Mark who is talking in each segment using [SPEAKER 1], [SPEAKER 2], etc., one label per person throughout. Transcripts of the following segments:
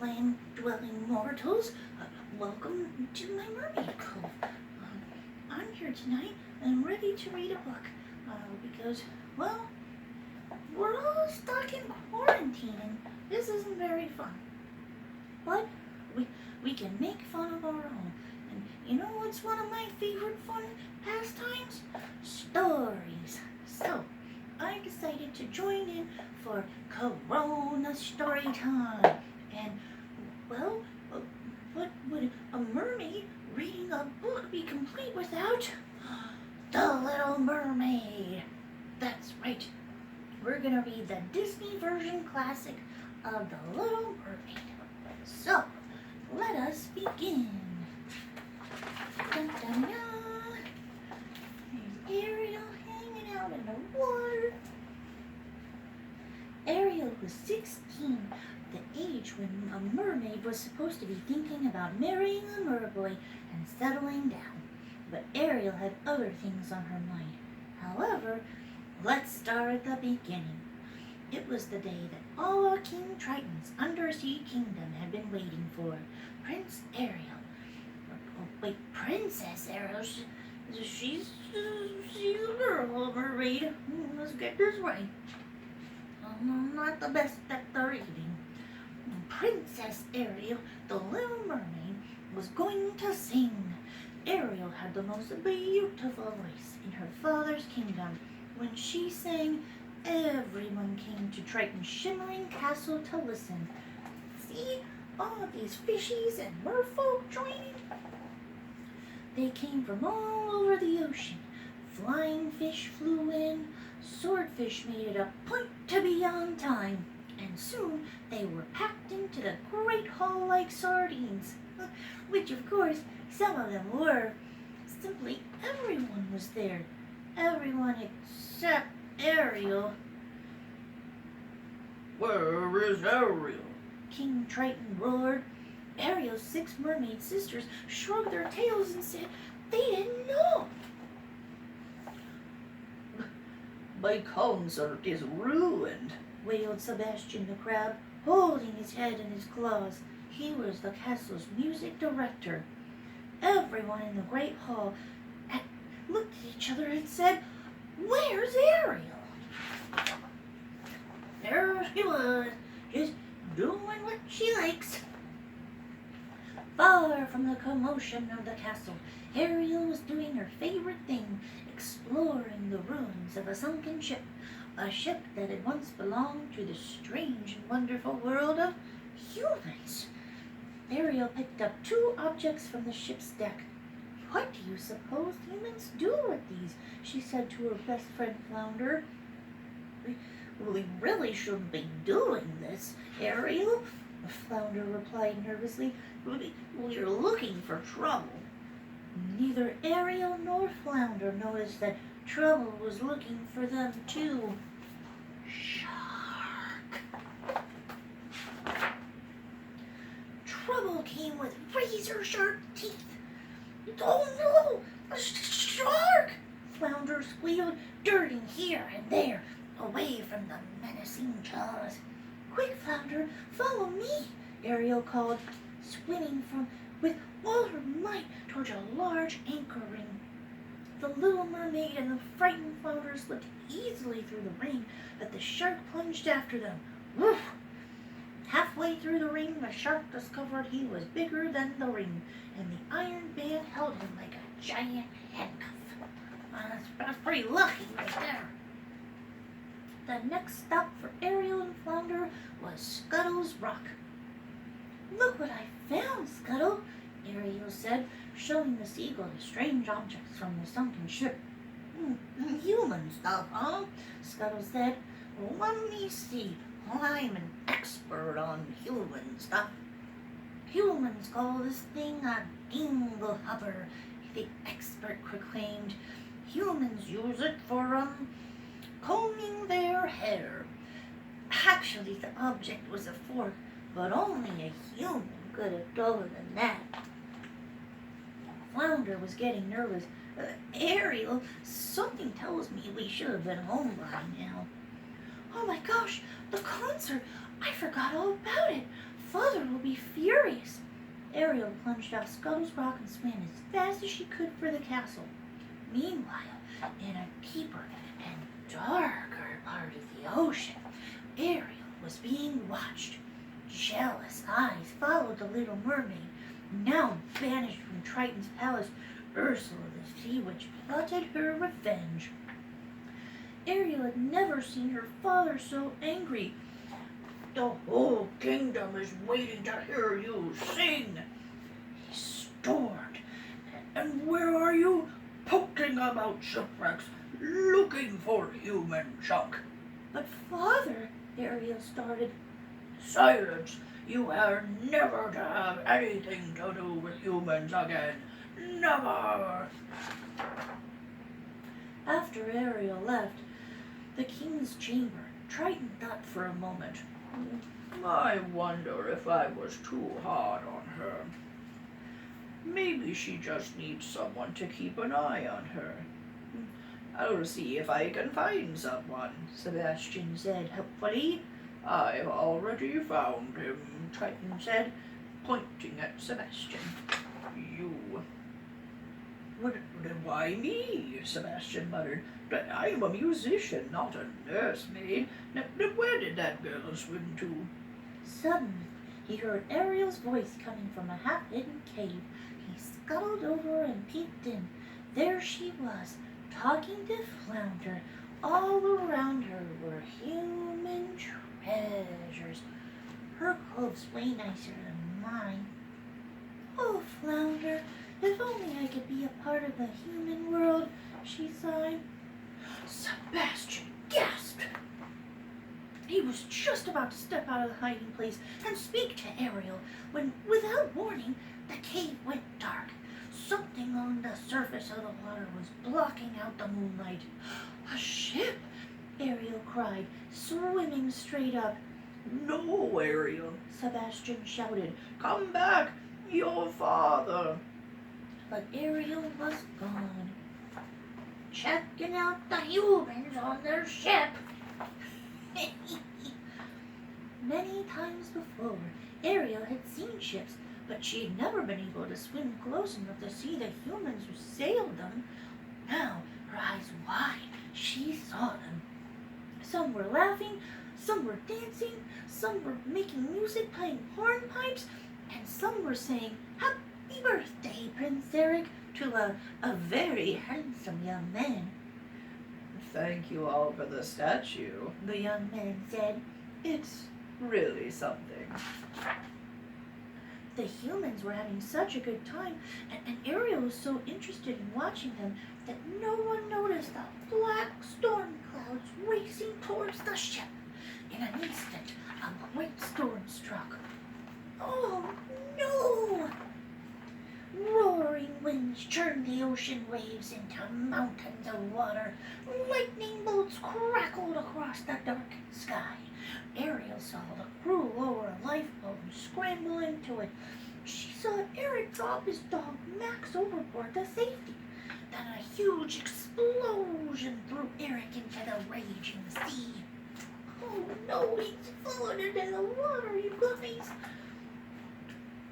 [SPEAKER 1] land-dwelling mortals. Welcome to my mermaid cove. I'm here tonight and ready to read a book because, well, we're all stuck in quarantine and this isn't very fun. But we can make fun of our own. And you know what's one of my favorite fun pastimes? Stories. So, I decided to join in for Corona Story Time. And, well, what would a mermaid reading a book be complete without? The Little Mermaid. That's right. We're going to read the Disney version classic of The Little Mermaid. So, let us begin. Dun, dun, dun. There's Ariel hanging out in the water. Ariel was 16, the age when a mermaid was supposed to be thinking about marrying a merboy and settling down. But Ariel had other things on her mind. However, let's start at the beginning. It was the day that all King Triton's undersea kingdom had been waiting for. Prince Ariel. Princess Ariel. She's a girl, mermaid. Let's get this right. Not the best at the reading. Princess Ariel, the Little Mermaid, was going to sing. Ariel had the most beautiful voice in her father's kingdom. When she sang, everyone came to Triton's shimmering castle to listen. See all these fishies and merfolk joining? They came from all over the ocean. Flying fish flew in, swordfish made it a point to be on time, and soon they were packed into the great hall like sardines, which of course some of them were. Simply everyone was there. Everyone except Ariel.
[SPEAKER 2] Where is Ariel?
[SPEAKER 1] King Triton roared. Ariel's 6 mermaid sisters shrugged their tails and said they didn't know.
[SPEAKER 2] My concert is ruined,
[SPEAKER 1] wailed Sebastian the Crab, holding his head in his claws. He was the castle's music director. Everyone in the great hall looked at each other and said, "Where's Ariel?" There she was, just doing what she likes. Far from the commotion of the castle, Ariel was doing her favorite thing, exploring the ruins of a sunken ship, a ship that had once belonged to the strange and wonderful world of humans. Ariel picked up 2 objects from the ship's deck. "What do you suppose humans do with these?" she said to her best friend Flounder. We really shouldn't be doing this, Ariel," Flounder replied nervously. "We're looking for trouble." Neither Ariel nor Flounder noticed that trouble was looking for them too. Shark! Trouble came with razor-sharp teeth. "Oh no! A shark!" Flounder squealed, darting here and there, away from the menacing jaws. "Quick, Flounder, follow me!" Ariel called, swimming with all her might towards a large anchor ring. The Little Mermaid and the frightened Flounder slipped easily through the ring, but the shark plunged after them. Woof! Halfway through the ring, the shark discovered he was bigger than the ring, and the iron band held him like a giant handcuff. That's pretty lucky right there. The next stop for Ariel and Flounder was Scuttle's Rock. "Look what I found, Scuttle," Ariel said, showing the seagull the strange objects from the sunken ship. "Human stuff, huh?" Scuttle said. "Well, let me see. I'm an expert on human stuff." "Humans call this thing a dingle hopper," the expert proclaimed. "Humans use it for, combing their hair." Actually, the object was a fork, but only a human could have told them that. Flounder was getting nervous. "Ariel, something tells me we should have been home by now." "Oh my gosh, the concert! I forgot all about it. Father will be furious. Ariel plunged off Scuttle's Rock and swam as fast as she could for the castle. Meanwhile, in a deeper and darker part of the ocean, Ariel was being watched. Jealous eyes followed the Little Mermaid, now banished from Triton's palace. Ursula the Sea Witch plotted her revenge. Ariel had never seen her father so angry. "The whole kingdom is waiting to hear you sing," he stormed. "And where are you? Poking about shipwrecks, looking for human junk." "But father," Ariel started.
[SPEAKER 2] "Silence! You are never to have anything to do with humans again. Never!"
[SPEAKER 1] After Ariel left the king's chamber, Triton thought for a moment.
[SPEAKER 2] I wonder if I was too hard on her. Maybe she just needs someone to keep an eye on her. I'll see if I can find someone, Sebastian said helpfully. I've already found him, Triton said, pointing at Sebastian. You. Why me? Sebastian muttered. I'm a musician, not a nursemaid. Now, where did that girl swim to?
[SPEAKER 1] Suddenly, he heard Ariel's voice coming from a half-hidden cave. He scuttled over and peeked in. There she was, talking to Flounder. All around her were human treasures. Her clothes way nicer than mine. "Oh, Flounder, if only I could be a part of the human world," she sighed. Sebastian gasped. He was just about to step out of the hiding place and speak to Ariel when, without warning, the cave went dark. Something on the surface of the water was blocking out the moonlight. "A ship!" Ariel cried, swimming straight up.
[SPEAKER 2] "No, Ariel,"
[SPEAKER 1] Sebastian shouted.
[SPEAKER 2] "Come back! Your father!"
[SPEAKER 1] But Ariel was gone. "Checking out the humans on their ship." Many times before, Ariel had seen ships, but she had never been able to swim close enough to see the humans who sailed them. Now, her eyes wide, she saw them. Some were laughing, some were dancing, some were making music, playing hornpipes, and some were saying, "Happy birthday, Prince Eric," to a very handsome young man.
[SPEAKER 2] "Thank you all for the statue,"
[SPEAKER 1] The young man said.
[SPEAKER 2] "It's really something."
[SPEAKER 1] The humans were having such a good time, and Ariel was so interested in watching them that no one noticed the black storm clouds racing towards the ship. In an instant, a great storm struck. Oh no! Roaring winds churned the ocean waves into mountains of water. Lightning bolts crackled across the darkened sky. Ariel saw the crew lower a lifeboat and scramble into it. She saw Eric drop his dog Max overboard to safety. Then a huge explosion threw Eric into the raging sea. "Oh no, he's fallen into the water, you guys!"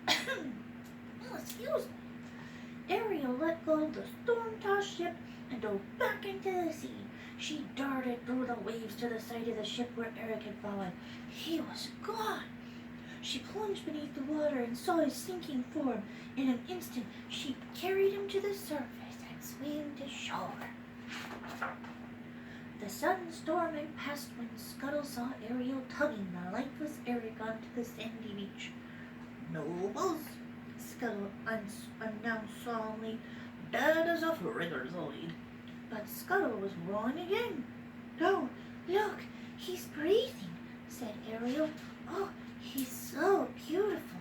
[SPEAKER 1] Oh, excuse me. Ariel let go of the storm-tossed ship and dove back into the sea. She darted through the waves to the side of the ship where Eric had fallen. He was gone. She plunged beneath the water and saw his sinking form. In an instant, she carried him to the surface and swam to shore. The sudden storm had passed when Scuttle saw Ariel tugging the lifeless Eric onto the sandy beach. "Nobles," Scuttle announced solemnly, "dead as a freakazoid." But Scuttle was roaring again. "No, look, he's breathing," said Ariel. "Oh, he's so beautiful."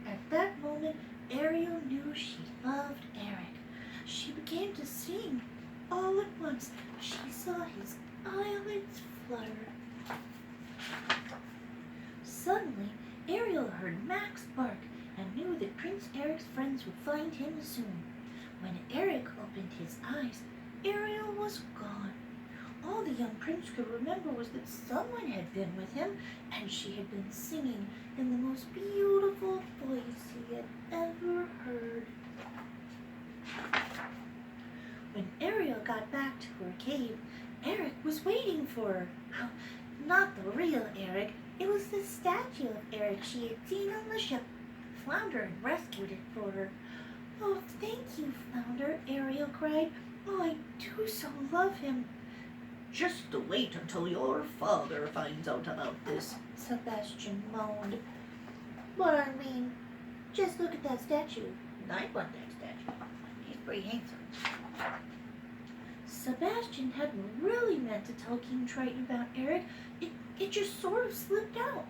[SPEAKER 1] At that moment, Ariel knew she loved Eric. She began to sing. All at once, she saw his eyelids flutter. Suddenly, Ariel heard Max bark and knew that Prince Eric's friends would find him soon. When Eric opened his eyes, Ariel was gone. All the young prince could remember was that someone had been with him, and she had been singing in the most beautiful voice he had ever heard. When Ariel got back to her cave, Eric was waiting for her. Oh, not the real Eric. It was the statue of Eric she had seen on the ship. Flounder had rescued it for her. "Oh, thank you, Flounder," Ariel cried. "Oh, I do so love him."
[SPEAKER 2] Just wait until your father finds out about this,
[SPEAKER 1] Sebastian moaned. "But I mean, just look at that statue. I want that statue. He's pretty handsome." Sebastian hadn't really meant to tell King Triton about Eric. It just sort of slipped out.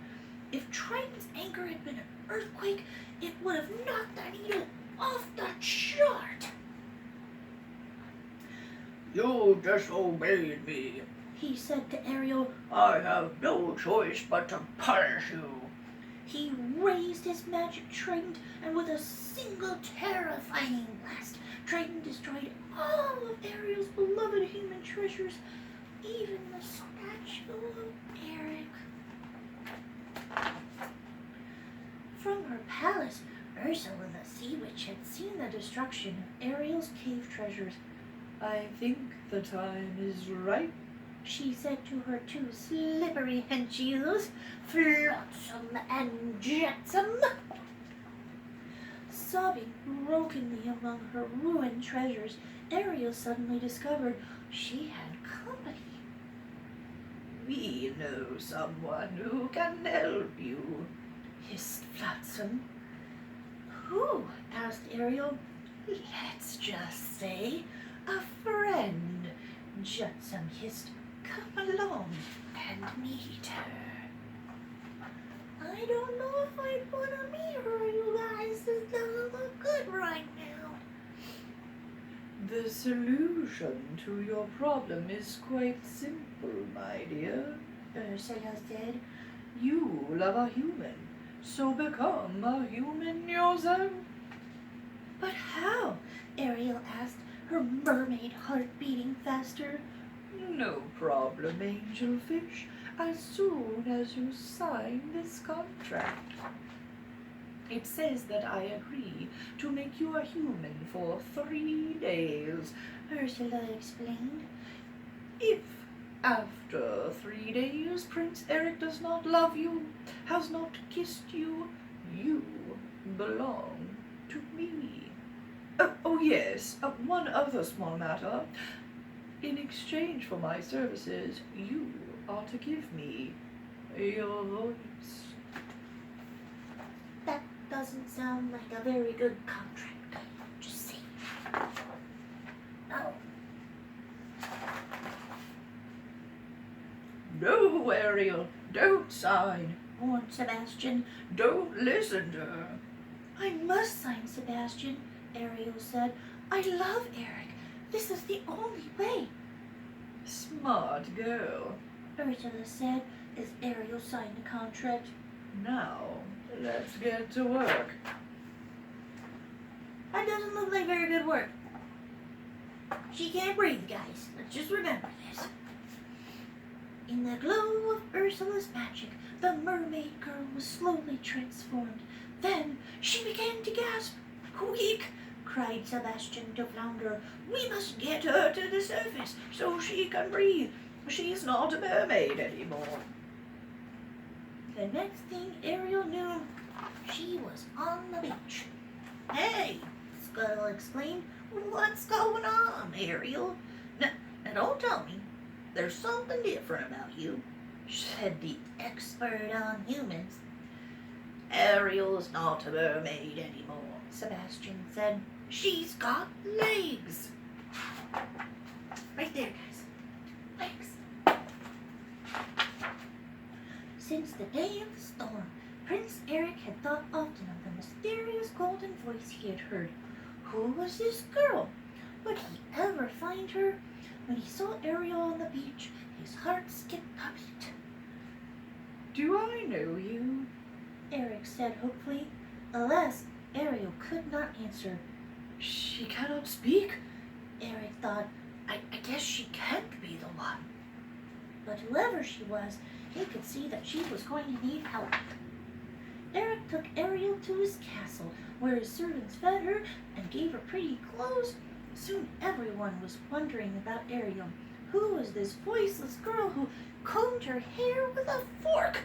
[SPEAKER 1] If Triton's anger had been an earthquake, it would have knocked that needle off the chart.
[SPEAKER 2] "You disobeyed me,"
[SPEAKER 1] he said to Ariel.
[SPEAKER 2] "I have no choice but to punish you."
[SPEAKER 1] He raised his magic trident, and with a single terrifying blast, Triton destroyed all of Ariel's beloved human treasures, even the statue of Eric. From her palace, Ursula the Sea Witch had seen the destruction of Ariel's cave treasures.
[SPEAKER 2] "I think the time is right,"
[SPEAKER 1] she said to her two slippery henchies, Flotsam and Jetsam. Sobbing brokenly among her ruined treasures, Ariel suddenly discovered she had company.
[SPEAKER 2] "We know someone who can help you,"
[SPEAKER 1] hissed Flotsam. "Who?" asked Ariel. "Let's just say a friend," Jetsam hissed. "Come along and meet her." "I don't know if I'd want to meet her, you guys. This doesn't look good right now."
[SPEAKER 2] "The solution to your problem is quite simple, my dear,"
[SPEAKER 1] Ursula said.
[SPEAKER 2] "You love a human, so become a human yourself."
[SPEAKER 1] "But how?" Ariel asked, her mermaid heart beating faster.
[SPEAKER 2] "No problem, angel fish, as soon as you sign this contract. It says that I agree to make you a human for 3 days.
[SPEAKER 1] Ursula explained.
[SPEAKER 2] If after 3 days Prince Eric does not love you, has not kissed you, you belong to me. Oh yes, one other small matter. In exchange for my services, you are to give me your voice."
[SPEAKER 1] That doesn't sound like a very good contract. Just say. Oh.
[SPEAKER 2] "No, Ariel, don't sign,"
[SPEAKER 1] warned Sebastian.
[SPEAKER 2] "Don't listen to her."
[SPEAKER 1] "I must sign, Sebastian," Ariel said. "I love Eric. This is the only way."
[SPEAKER 2] "Smart girl.
[SPEAKER 1] Ursula said as Ariel signed the contract.
[SPEAKER 2] Now, let's get to work."
[SPEAKER 1] That doesn't look like very good work. She can't breathe, guys. Let's just remember this. In the glow of Ursula's magic, the mermaid girl was slowly transformed. Then she began to gasp. "Quick!" cried Sebastian to Flounder. "We must get her to the surface so she can breathe. She's not a mermaid anymore." The next thing Ariel knew, she was on the beach. "Hey!" Scuttle exclaimed. "What's going on, Ariel? Now don't tell me. There's something different about you," said the expert on humans. "Ariel's not a mermaid anymore," Sebastian said. "She's got legs." Right there, guys. Legs. Since the day of the storm, Prince Eric had thought often of the mysterious golden voice he had heard. Who was this girl? Would he ever find her? When he saw Ariel on the beach, his heart skipped a beat.
[SPEAKER 2] "Do I know you?"
[SPEAKER 1] Eric said hopefully. Alas, Ariel could not answer.
[SPEAKER 2] "She cannot speak."
[SPEAKER 1] Eric thought, I guess she can't be the one. but whoever she was, he could see that she was going to need help. Eric took Ariel to his castle, where his servants fed her and gave her pretty clothes. Soon everyone was wondering about Ariel. Who was this voiceless girl who combed her hair with a fork?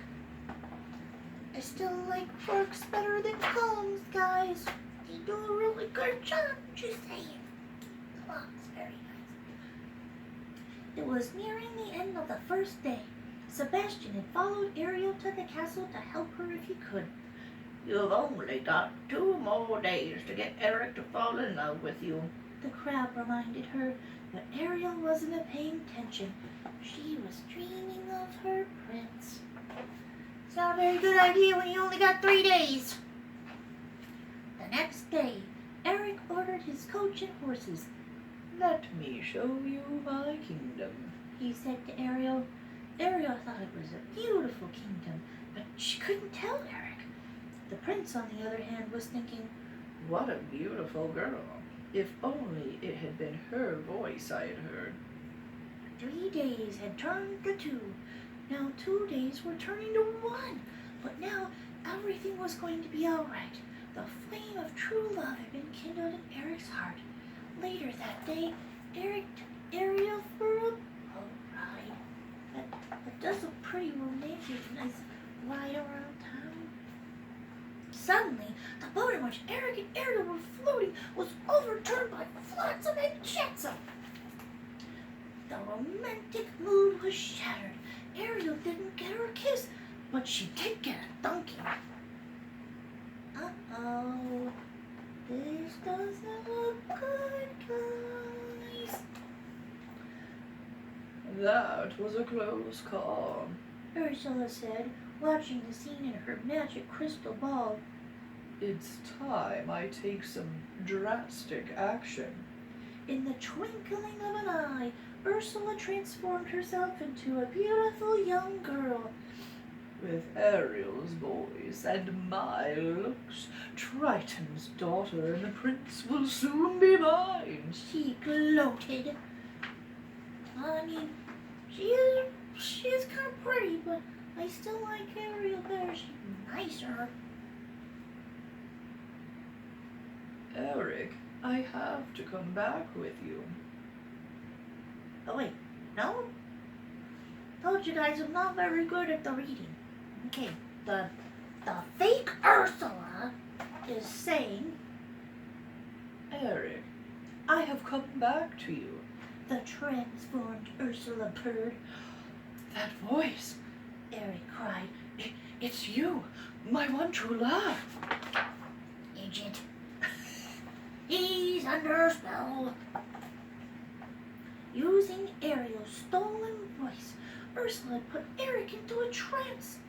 [SPEAKER 1] I still like forks better than combs, guys. They do a really good job, just saying. Combs, very nice. It was nearing the end of the first day. Sebastian had followed Ariel to the castle to help her if he could.
[SPEAKER 2] You've only got 2 more days to get Eric to fall in love with you,
[SPEAKER 1] the crab reminded her, but Ariel wasn't paying attention. She was dreaming of her prince. It's not a very good idea when you only got 3 days. The next day, Eric ordered his coach and horses.
[SPEAKER 2] Let me show you my kingdom,
[SPEAKER 1] he said to Ariel. Ariel thought it was a beautiful kingdom, but she couldn't tell Eric. The prince, on the other hand, was thinking,
[SPEAKER 2] what a beautiful girl. If only it had been her voice I had heard.
[SPEAKER 1] 3 days had turned to 2. Now 2 days were turning to 1. But now everything was going to be all right. The flame of true love had been kindled in Eric's heart. Later that day, Eric took Ariel for a boat ride. That does look pretty romantic, nice ride around town. Suddenly, the boat in which Eric and Ariel were floating was overturned by flotsam and jetsam. The romantic mood was shattered. Ariel didn't get her kiss, but she did get a dunking. Uh-oh. This doesn't look good, guys.
[SPEAKER 2] That was a close call,
[SPEAKER 1] Ursula said, watching the scene in her magic crystal ball.
[SPEAKER 2] It's time I take some drastic action.
[SPEAKER 1] In the twinkling of an eye, Ursula transformed herself into a beautiful young girl.
[SPEAKER 2] With Ariel's voice and my looks, Triton's daughter and the prince will soon be mine.
[SPEAKER 1] She gloated. I mean, she is kind of pretty, but I still like Ariel better. She's nicer.
[SPEAKER 2] Eric, I have to come back with you.
[SPEAKER 1] Oh wait, no? Told you guys I'm not very good at the reading. Okay, the fake Ursula is saying,
[SPEAKER 2] Eric, I have come back to you.
[SPEAKER 1] The transformed Ursula purred.
[SPEAKER 2] That voice,
[SPEAKER 1] Eric cried.
[SPEAKER 2] It's you, my one true love.
[SPEAKER 1] Idiot. He's under spell. Using Ariel's stolen voice, Ursula put Eric into a trance.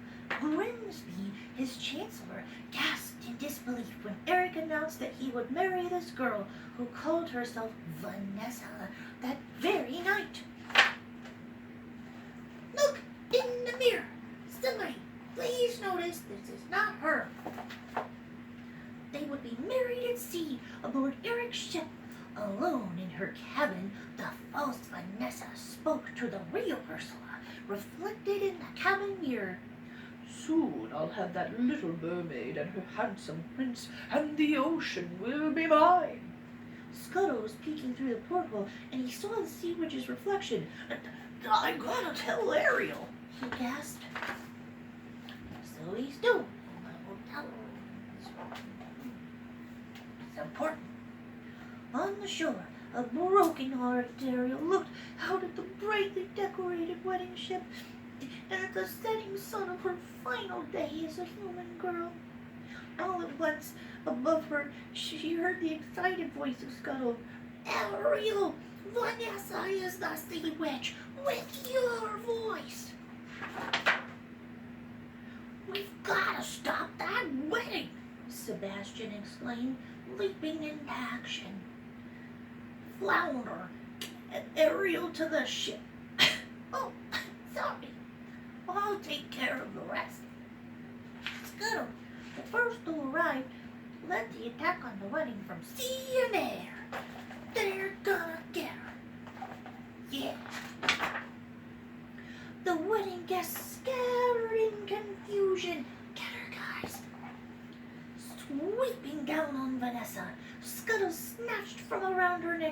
[SPEAKER 1] Grimsby, his chancellor, gasped in disbelief when Eric announced that he would marry this girl who called herself Vanessa that very night. Look in the mirror. Somebody, please notice this is not her. They would be married at sea aboard Eric's ship. Alone in her cabin, the false Vanessa spoke to the real Ursula, reflected in the cabin mirror.
[SPEAKER 2] Soon I'll have that little mermaid and her handsome prince, and the ocean will be mine.
[SPEAKER 1] Scuttle was peeking through the porthole, and he saw the sea witch's reflection.
[SPEAKER 2] I gotta tell Ariel,
[SPEAKER 1] he gasped. So he's doing. It's important. On the shore, a broken-hearted Ariel looked out at the brightly decorated wedding ship and at the setting sun of her final day as a human girl. All at once, above her, she heard the excited voice of Scuttle. Ariel, Vanessa is the sea witch with your voice. We've got to stop that wedding, Sebastian exclaimed, leaping into action. Flounder, Ariel to the ship. Oh, sorry. I'll take care of the rest. Scuttle, the first to arrive, led the attack on the wedding from sea and air. They're gonna get her. Yeah. The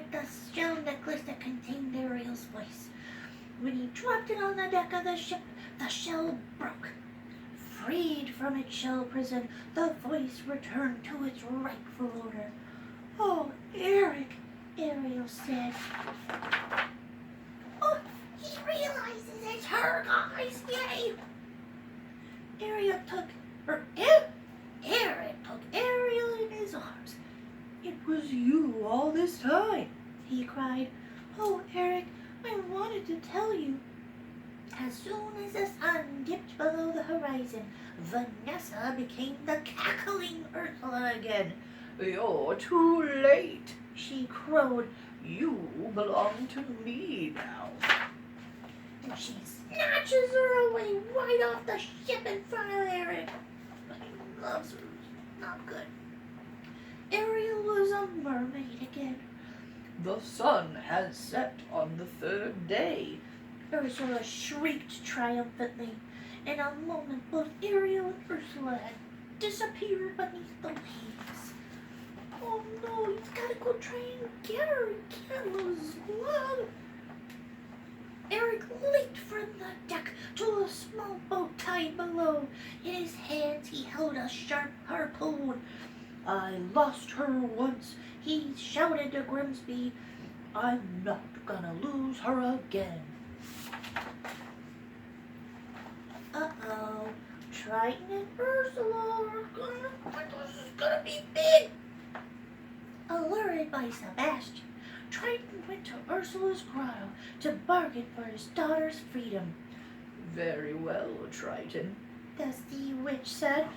[SPEAKER 1] Eric the shell necklace that contained Ariel's voice. When he dropped it on the deck of the ship, the shell broke. Freed from its shell prison, the voice returned to its rightful owner. "Oh, Eric," Ariel said. "Oh, he realizes it's her, guys! Yay!" Eric took Ariel in his arms. "It was you all this time," he cried. "Oh, Eric, I wanted to tell you." As soon as the sun dipped below the horizon, Vanessa became the cackling Ursula again.
[SPEAKER 2] "You're too late,"
[SPEAKER 1] she crowed,
[SPEAKER 2] "You belong to me now."
[SPEAKER 1] and she snatches her away right off the ship in front of Eric. He loves her. Not good. Ariel was a mermaid again.
[SPEAKER 2] "The sun has set on the third day."
[SPEAKER 1] Ursula shrieked triumphantly. In a moment, both Ariel and Ursula had disappeared beneath the waves. "Oh no, he's gotta go try and get her. He can't lose his love." Eric leaped from the deck to a small boat tied below. In his hands he held a sharp harpoon. "I lost her once," he shouted to Grimsby. "I'm not gonna lose her again." Uh-oh. Triton and Ursula are this is gonna be big. Allured by Sebastian, Triton went to Ursula's grotto to bargain for his daughter's freedom.
[SPEAKER 2] "Very well, Triton.
[SPEAKER 1] The sea witch said.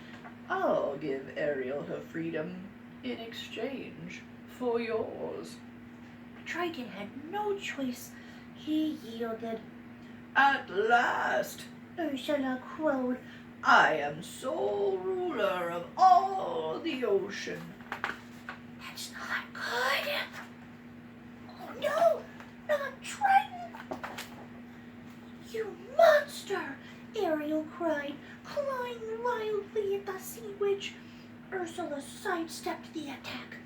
[SPEAKER 2] I'll give Ariel her freedom in exchange for yours."
[SPEAKER 1] Triton had no choice. He yielded.
[SPEAKER 2] "At last,"
[SPEAKER 1] Ursula crowed.
[SPEAKER 2] "I am sole ruler of all the ocean."
[SPEAKER 1] "That's not good." "Oh no, not Triton." "You monster!" Ariel cried, clawing wildly at the sea witch. Ursula sidestepped the attack.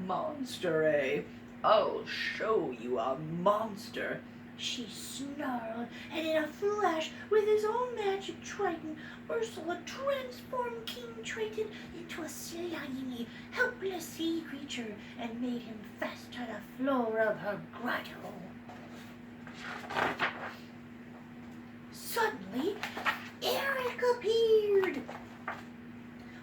[SPEAKER 2] "Monster, eh? I'll show you a monster."
[SPEAKER 1] She snarled, and in a flash, with his own magic Triton, Ursula transformed King Triton into a slimy, helpless sea creature and made him fast to the floor of her grotto. Suddenly, Eric appeared.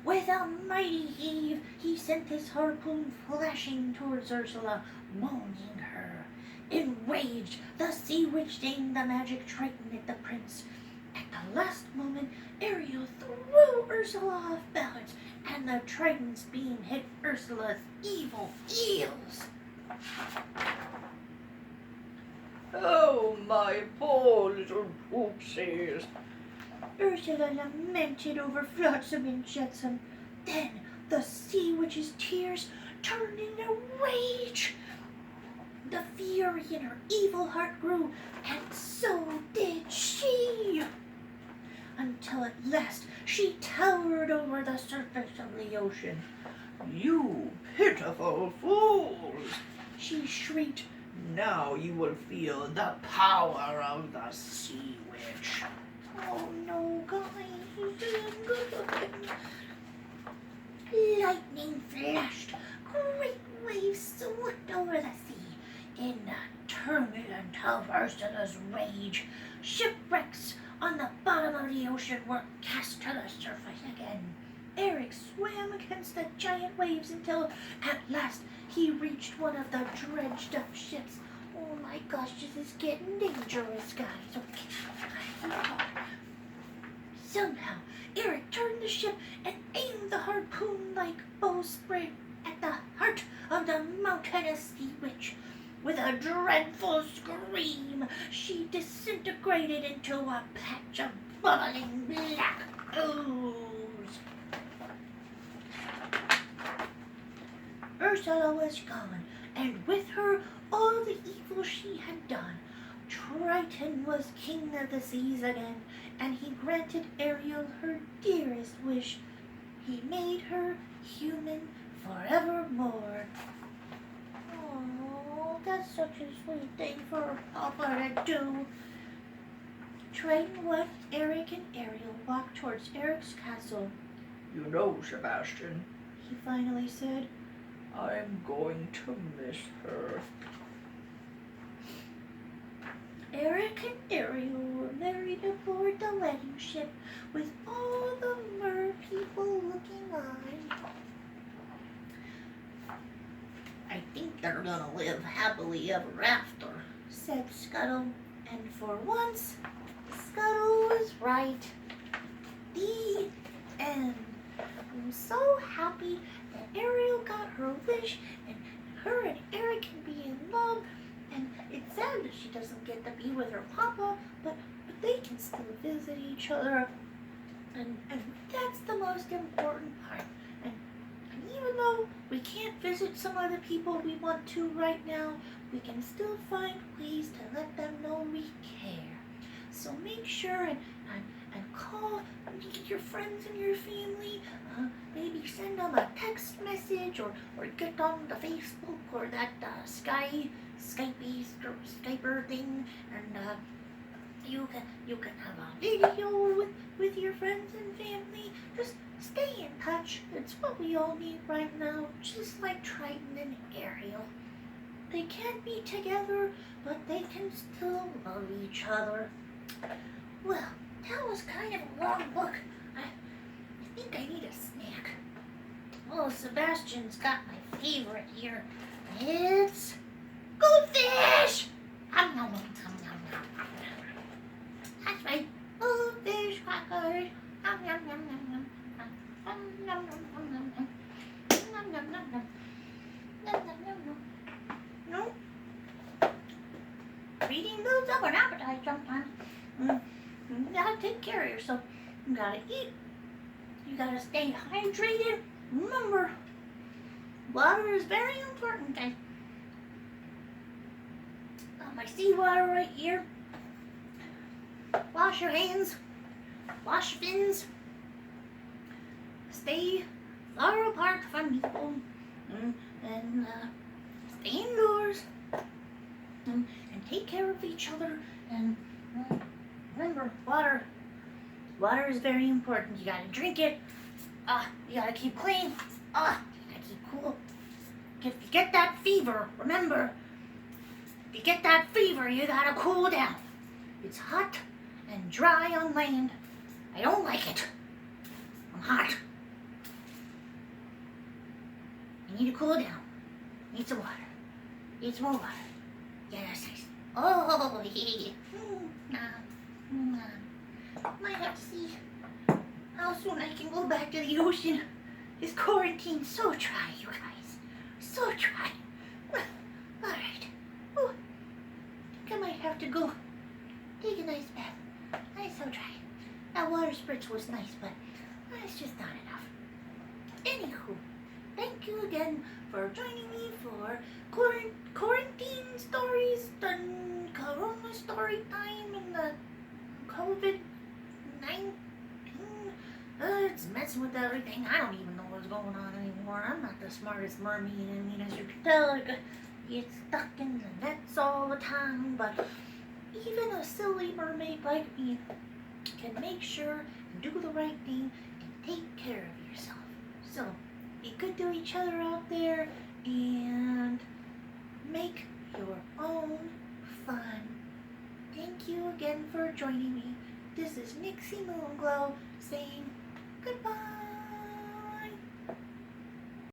[SPEAKER 1] With a mighty heave, he sent his harpoon flashing towards Ursula, wounding her. Enraged, the sea witch aimed the magic Triton at the prince. At the last moment, Ariel threw Ursula off balance, and the Triton's beam hit Ursula's evil eels.
[SPEAKER 2] "Oh, my poor little poopsies."
[SPEAKER 1] Ursula lamented over Flotsam and Jetsam. Then the sea witch's tears turned into rage. The fury in her evil heart grew, and so did she. Until at last she towered over the surface of the ocean.
[SPEAKER 2] "You pitiful fools,"
[SPEAKER 1] She shrieked.
[SPEAKER 2] "Now you will feel the power of the sea witch."
[SPEAKER 1] "Oh no, guys, this isn't good." Lightning flashed. Great waves swept over the sea. In the turbulent of Ursula's rage, shipwrecks on the bottom of the ocean were cast to the surface again. Eric swam against the giant waves until, at last, he reached one of the dredged-up ships. Oh my gosh, this is getting dangerous, guys. Okay. Somehow, Eric turned the ship and aimed the harpoon-like bowsprit at the heart of the mountainous sea witch. With a dreadful scream, she disintegrated into a patch of bubbling black ooze. Ursula was gone, and with her all the evil she had done. Triton was king of the seas again, and he granted Ariel her dearest wish. He made her human forevermore. Aww. That's such a sweet thing for Papa to do. Triton watched Eric and Ariel walk towards Eric's castle.
[SPEAKER 2] You know, Sebastian,
[SPEAKER 1] He finally said,
[SPEAKER 2] I'm going to miss her.
[SPEAKER 1] Eric and Ariel were married aboard the wedding ship with all the mer people looking on. I think they're gonna live happily ever after, said Scuttle. And for once, Scuttle was right. The end. I'm so happy that Ariel got her wish and her and Eric can be in love. And it's sad that she doesn't get to be with her papa, but they can still visit each other. And that's the most important part. And even though we can't visit some of the people we want to right now, we can still find ways to let them know we care. So make sure and call your friends and your family. Maybe send them a text message or get on the Facebook or that Skyper thing, and you can have a video with your friends and family. Just stay in touch. It's what we all need right now, just like Triton and Ariel. They can't be together, but they can still love each other. Well, that was kind of a long book. I think I need a snack. Oh, Sebastian's got my favorite here. It's goldfish! Nom, nom, nom, nom, nom, nom. That's right, goldfish crackers. Nom, nom, nom, nom, nom. Nom, nom, nom, nom, nom, nom. Nom, nom, nom, nom. Nom, nom, nom, nom. No? Reading builds up an appetite sometimes. You gotta take care of yourself. You gotta eat. You gotta stay hydrated. Remember, water is very important, guys. Got my seawater right here. Wash your hands. Wash your fins. Stay far apart from people. And stay indoors. And take care of each other. And remember, water is very important. You gotta drink it. You gotta keep clean. You gotta keep cool. If you get that fever, remember, if you get that fever, you gotta cool down. It's hot and dry on land. I don't like it. I'm hot. You need to cool down. Need some water. Need some more water. Yes. Oh, yeah. Might have to see how soon I can go back to the ocean. This quarantine's so dry, you guys. So dry. Alright. I think I might have to go take a nice bath. It's so dry. That water spritz was nice, but it's just not enough. Anywho, thank you again for joining me for quarantine stories, the corona story time, and the COVID-19. It's messing with everything. I don't even know what's going on anymore. I'm not the smartest mermaid. I mean, as you can tell, I get stuck in the nets all the time. But even a silly mermaid like me can make sure and do the right thing and take care of yourself. So be good to each other out there and make your own fun. Thank you again for joining me. This is Nixie Moonglow saying goodbye.